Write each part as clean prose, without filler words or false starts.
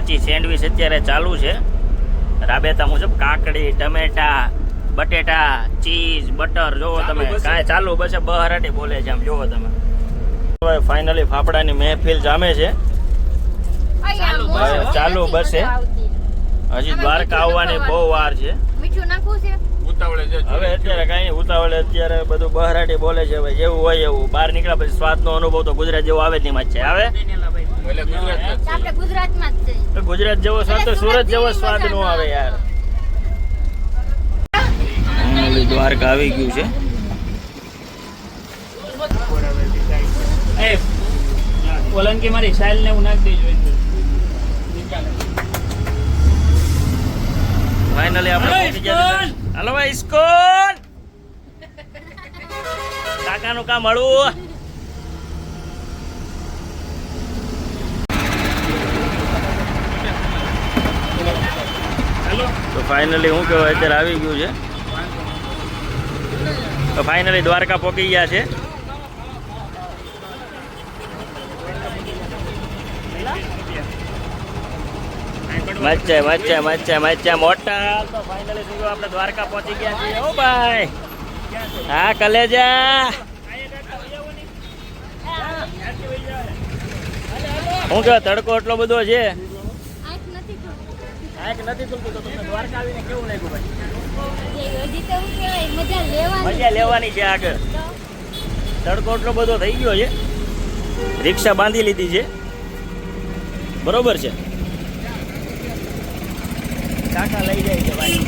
કાચી સેન્ડવીચ અત્યારે ચાલુ છે રાબેતા મુજબ. કાકડી, ટમેટા, બટેટા, ચીઝ, બટર જોવો તમે કાંઈ ચાલુ બસ બહરાટી બોલે છે આમ જોવો તમે. ફાઇનલી ફાફડાની મહેફિલ જામે છે, ચાલુ બસે. હજી દ્વારકા આવવાની બહુ વાર છે. હવે અત્યારે કઈ ઉતાવળે અત્યારે બધું બહરાટી બોલે છે ભાઈ. જેવું હોય એવું બહાર નીકળ્યા પછી સ્વાદનો અનુભવ તો ગુજરાત જેવો આવે જ નહીં છે. આવે ગુજરાત જેવો સ્વાદ તો સુરત જેવો સ્વાદ નો આવે યાર. દ્વારકા આવી ગયું છે. ઓલંકી મારી સાઈલ ને હું નાખી દેજો. ફાઇનલી આપણે પહોંચી ગયા. હાલો ભાઈ ઇસ્કોન કાકાનું કામ મળવું. તો ફાઇનલી હું કહેવાય અત્યારે આવી ગયું છે. તો ફાઇનલી દ્વારકા પહોંચી ગયા છે. મચ્ચા મોટા. તો ફાઇનલી શું આપણે દ્વારકા પહોંચી ગયા છીએ. ઓ ભાઈ હા કલેજા હું કે તડકો એટલો બધો છે. નથી ખુલતું તો તમને દ્વારકા આવીને કેવું લાગ્યું ભાઈ? મજા લેવાની છે. આગળ તડકો એટલો બધો થઈ ગયો છે. રિક્ષા બાંધી લીધી છે બરોબર છે. કાકા લઈ જાય છે ભાઈ.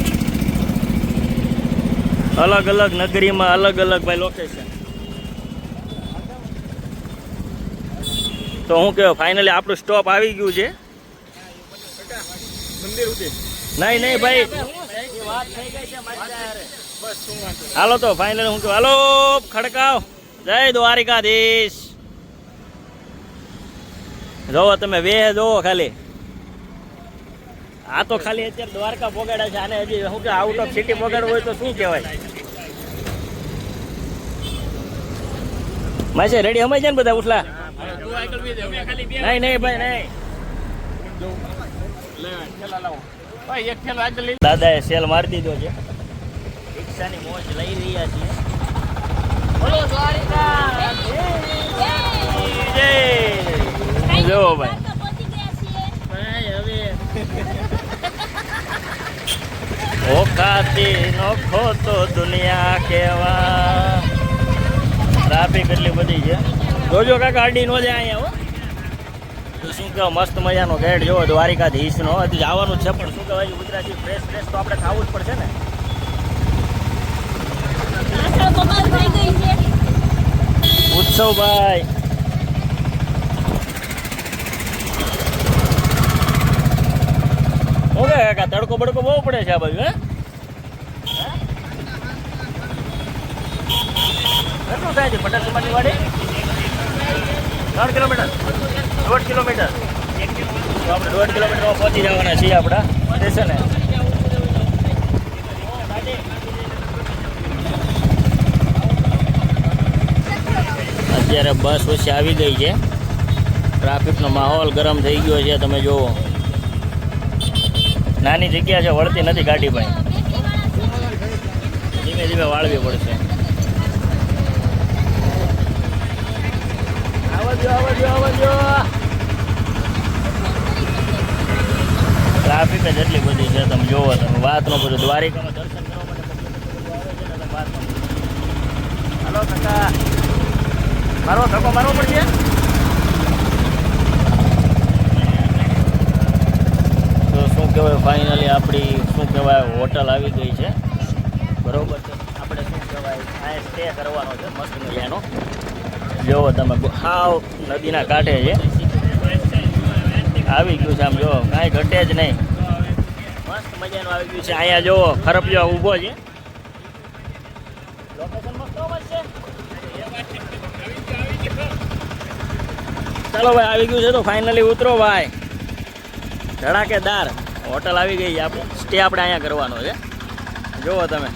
અલગ અલગ નગરીમાં અલગ અલગ ભાઈ લોકેશન. તો હું કહ્યું ફાઇનલી આપણું સ્ટોપ આવી ગયું છે. નહીં ભાઈ હાલો તો ફાઇનલ હું કહું હાલો ખડકાવ. જય દ્વારિકાધીશ. જોવો તમે વેહ જોવો ખાલી. આ તો ખાલી અત્યારે દ્વારકા પોગાડ્યા છે. આને હજી શું કે આઉટ ઓફ સિટી પોગાડવું હોય તો શું કહેવાય? માસે રેડી હમાઈ જાય ને બધા ઉઠલા? નહીં ભાઈ નહીં. દાદાએ સેલ મારી દીધો છે. રિક્ષાની મોજ લઈ રહ્યા છીએ. જો ભાઈ ઓકાતી નોખો તો દુનિયા કેવા. ટ્રાફિક એટલી બધી છે. જોજો કાકા અડી નો જાય અહીંયા. હો શું કહો મસ્ત મજાનો ગેટ જોવો દ્વારિકાધીશનો. હજી જવાનું છે પણ શું કહેવાય ગુજરાતી ફ્રેશ તો આપણે ખાવું જ પડશે ને. ઉત્સવ ભાઈ ઓકે કાકા તડકો બડકો બહુ પડે છે આ બાજુ. હે કેટલું થાય છે પટેલ સમાજની વાડી? 3 કિલોમીટર 1.5 કિલોમીટર. તો આપણે 1.5 કિલોમીટરમાં પહોંચી જવાના છીએ આપણા સ્ટેશને. અત્યારે બસ વચ્ચે આવી ગઈ છે. ટ્રાફિકનો માહોલ ગરમ થઈ ગયો છે. તમે જુઓ નાની જગ્યા છે વળતી નથી ગાડી ભાઈ. ધીમે ધીમે વાળવી પડશે. આવજો. ટ્રાફિક જ એટલી બધી છે તમે જોવો. તમે વાત ન પૂછો. દ્વારિકામાં દર્શન કરવા માટે હાલો કાકા ધક્કો મારવો પડશે. તો શું કહેવાય ફાઇનલી આપણી શું કહેવાય હોટલ આવી ગઈ છે બરોબર છે. આપણે શું કહેવાય આ સ્ટે કરવાનો છે મસ્ત મજાનો. જોવો તમે હાવ નદીના કાંઠે છે. આવી ગયું છે આમ જો કાંઈ ઘટે જ નહીં. મસ્ત મજાનું આવી ગયું છે. અહીંયા જોવો ખરપિયો ઊભો છે. લોકેશન મસ્ત છે. ચાલો ભાઈ આવી ગયું છે તો ફાઇનલી ઉતરો ભાઈ. ધડાકેદાર હોટલ આવી ગઈ છે. આપણે સ્ટે આપણે અહીંયા કરવાનો છે. જુઓ તમે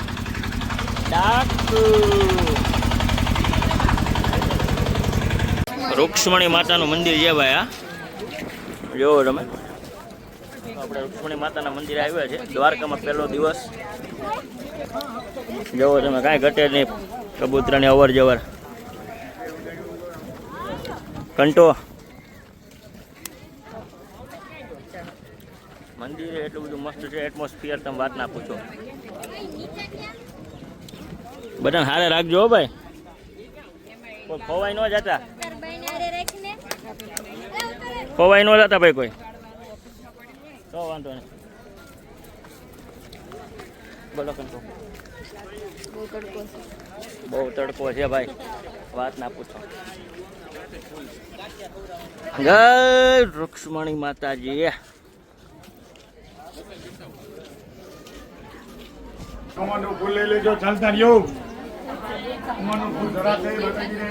રૂક્ષ્મણી માતાનું મંદિર છે ભાઈ. આ જોવો તમે આપણે રૂક્ષ્મણી માતાના મંદિરે આવ્યા છે. દ્વારકામાં પહેલો દિવસ. જવો તમે કાંઈ ઘટે નહીં. કબૂતરાની અવર જવર. કંટો મંદિરે એટલું બધું મસ્ત છે એટમોસ્ફિયર, તમે વાત ના પૂછો. બધાને હારે રાખજો હો ભાઈ, કોઈ ખોવાઈ ન જતા. ખોવાઈ ન જતા ભાઈ કોઈ, તો વાંધો નહીં. બોલો કંટો. બહુ તડકો છે ભાઈ, વાત ના પૂછો. જય રૂક્ષ્મણી માતાજી. કમાનો ફૂલ લઈ લેજો, ચાલતા રહ્યો. કમાનો ફૂલ ધરા થઈ બતાવી દે.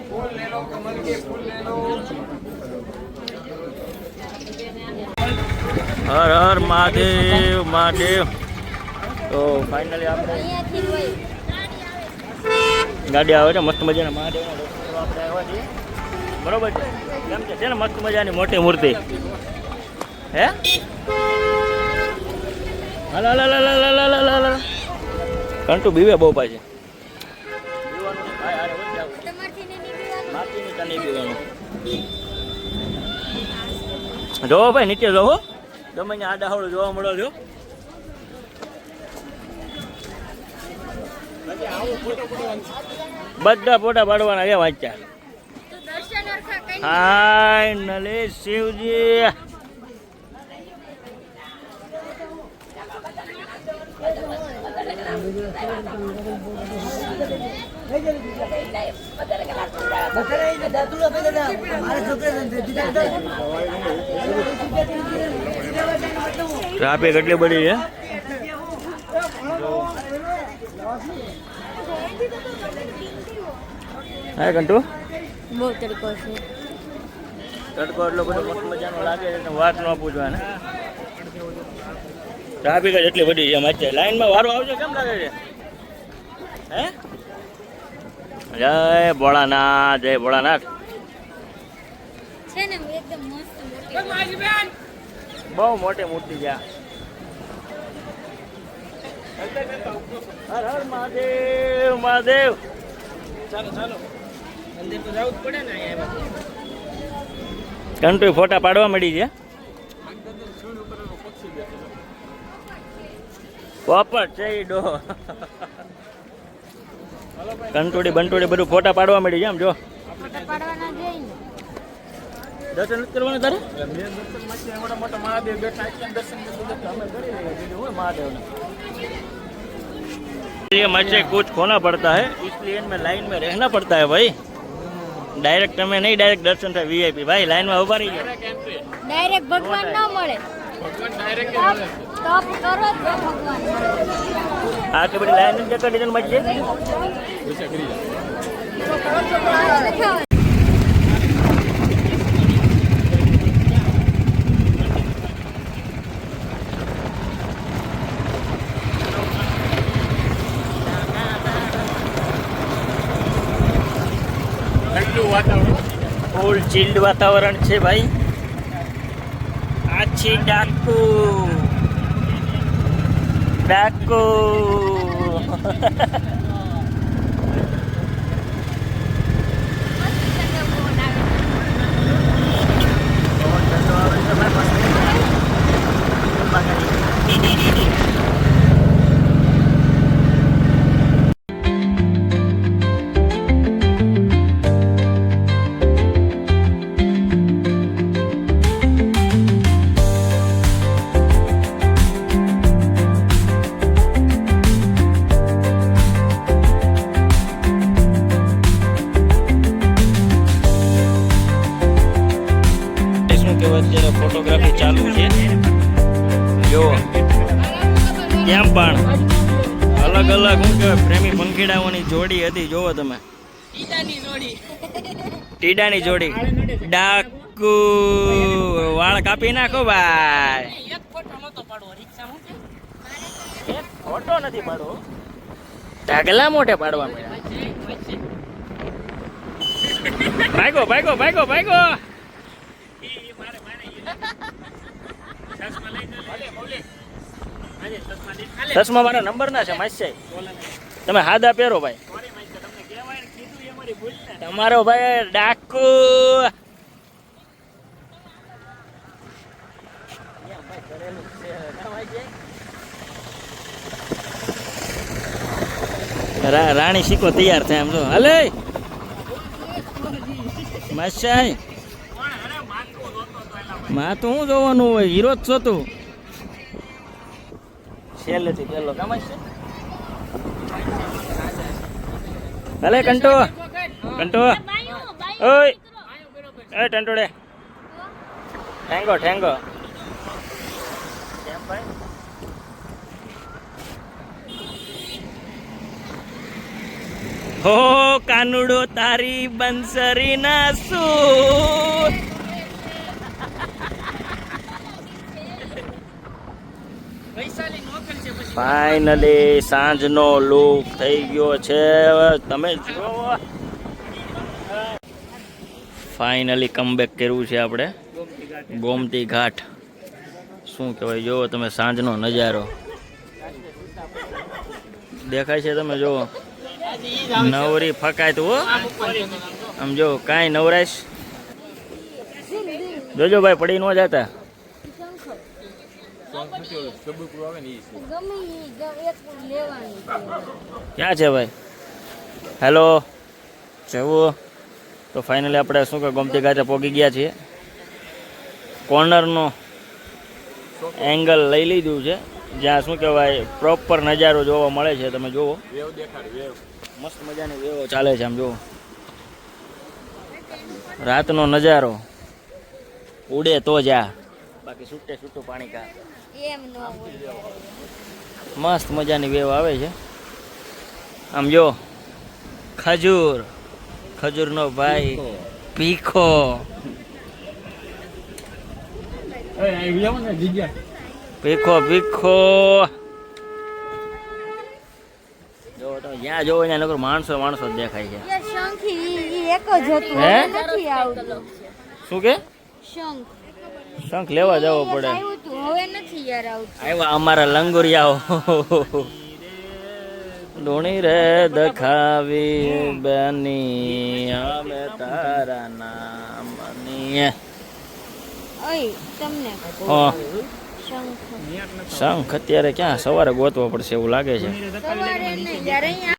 ફૂલ લે લો, કમલ કે ફૂલ લે લો. હર હર મહાદેવ મહાદેવ. તો ફાઇનલી આપણે ગાડી આવે છે મસ્ત મજાના મહાદેવના દર્શન કરવા આપણે આવ્યા છીએ. બરોબર છે, કેમ છે ને મસ્ત મજાની મોટી મૂર્તિ. હે હાલ હાલ હાલ હાલ હાલ હાલ હાલ. કંટુ બીવે બહુ પાછી. જોવો ભાઈ નીચે જોવો, તમે અહીંયા આડાહવડું જોવા મળો છો. બધા ફોટા પાડવાના છે વાંચ્યા. ફાઇનલી શિવજી. ટ્રાફિક એટલી બધી છે. હા કંટુ, બહુ તડકો છે. તડકો એટલો બધો મસ્ત મજાનો લાગે છે, વાત ન પૂછવાના. ટ્રાફિક જ એટલી બધી છે. મચ્છે લાઈનમાં વારો આવજો કેમ લાગે છે? હે જય ભોળાનાથ, જય ભોળાનાથ. છે ને એકદમ મસ્ત બહુ મોટી મૂર્તિ છે. હર હર મહાદેવ મહાદેવ. ચાલો ચાલો, મંદિર તો જવું જ પડે ને અહીંયા. કંટુ ફોટા પાડવા મળી છે. પોપટ છે ઈ ડો. કંટોડી બંટોડી બધું ફોટા પાડવા મળી છે. આમ જો ફોટા પાડવાના જોઈએ ને. દર્શન નથી કરવાના તારે? મોટા મોટા મહાદેવ બેઠા એટલે દર્શન અમે કરી રહ્યા છીએ. હું મહાદેવના ये मुझे कुछ खोना पड़ता है, इसलिए मैं लाइन में रहना पड़ता है भाई. डायरेक्ट हमें नहीं, डायरेक्ट दर्शन था वीआईपी भाई. लाइन में उभा रही है. ડાયરેક્ટ ભગવાન ન મળે. ભગવાન ડાયરેક્ટ તપ કરો તો ભગવાન મળે. आके बड़ी लाइन में जगह डीजल मच गई. ફૂલ ચિલ્ડ વાતાવરણ છે ભાઈ. આ છે ડાકુ ડાકુ. અત્યારે ફોટોગ્રાફી ચાલુ છે. જો કેમ પણ અલગ અલગ શું કહેવાય પ્રેમી પંખીડાઓની જોડી હતી. જોવો તમે, ટીડાની જોડી. ડાકુ વાળ કાપી નાખો ભાઈ. એક ફોટો નથી પાડવો, ઢગલા મોટે પાડવા મળ્યા. ભાગો ભાગો ભાગો ભાગો. ચશ્મા મારા નંબર ના છે માસી તમે હાદા પહેરો ભાઈ તમારો ભાઈ ડાકુ રાણી શીખો તૈયાર થાય એમ જો હલે માસાઈ માં તો હું જોવાનું હોય હીરો જ છો તું છેલ્લેથી પેલો કમાય છે ભલે કંટો કંટો ઓય એ ટંટોડે ઠેંગો ઠેંગો કેમ ભાઈ હો કાનુડો તારી બંસરી ના સૂર ફાઇનલી સાંજનો લુક થઈ ગયો છે તમે જુઓ ફાઇનલી કમબેક કર્યું છે આપણે ગોમતી ઘાટ શું કહેવાય જોવો તમે સાંજનો નજારો દેખાય છે તમે જુઓ નવરી ફકાય તો આમ જો કાંઈ નવરાશ જોજો ભાઈ પડી ન જતા ક્યાં છે ભાઈ હેલો જવું તો ફાઇનલી આપણે શું કે ગોમતી ઘાટે પહોંચી ગયા છીએ કોર્નરનો એંગલ લઈ લીધું છે જ્યાં શું કહેવાય પ્રોપર નજારો જોવા મળે છે તમે જુઓ મસ્ત મજાની વેવો ચાલે છે આમ જુઓ રાતનો નજારો ઉડે તો જા બાકી છૂટે છૂટું પાણી કા એમ ન હોય મસ્ત મજાની વેવ આવે છે આમ જો ખજૂર ખજૂરનો ભાઈ ભીખો ભીખો ભીખો જો તો જ્યાં જોવો ત્યાં નકર માણસો માણસો જ દેખાય છે યાર શંખ ઈ એક જ હતું હે? હવે નથી આવતું શું કે શંખ શંખ લેવા જવો પડે આવ્યું હતું હવે નથી યાર આવતું આવ્યા અમારા લંગુરિયાઓ ધૂણી રે દખાવી બેની અમે તારા નામની ઓય તમને હા શંખ શંખ અત્યારે ક્યાં સવારે ગોતવો પડશે એવું લાગે છે સવારે નહીં જ્યારે અહીંયા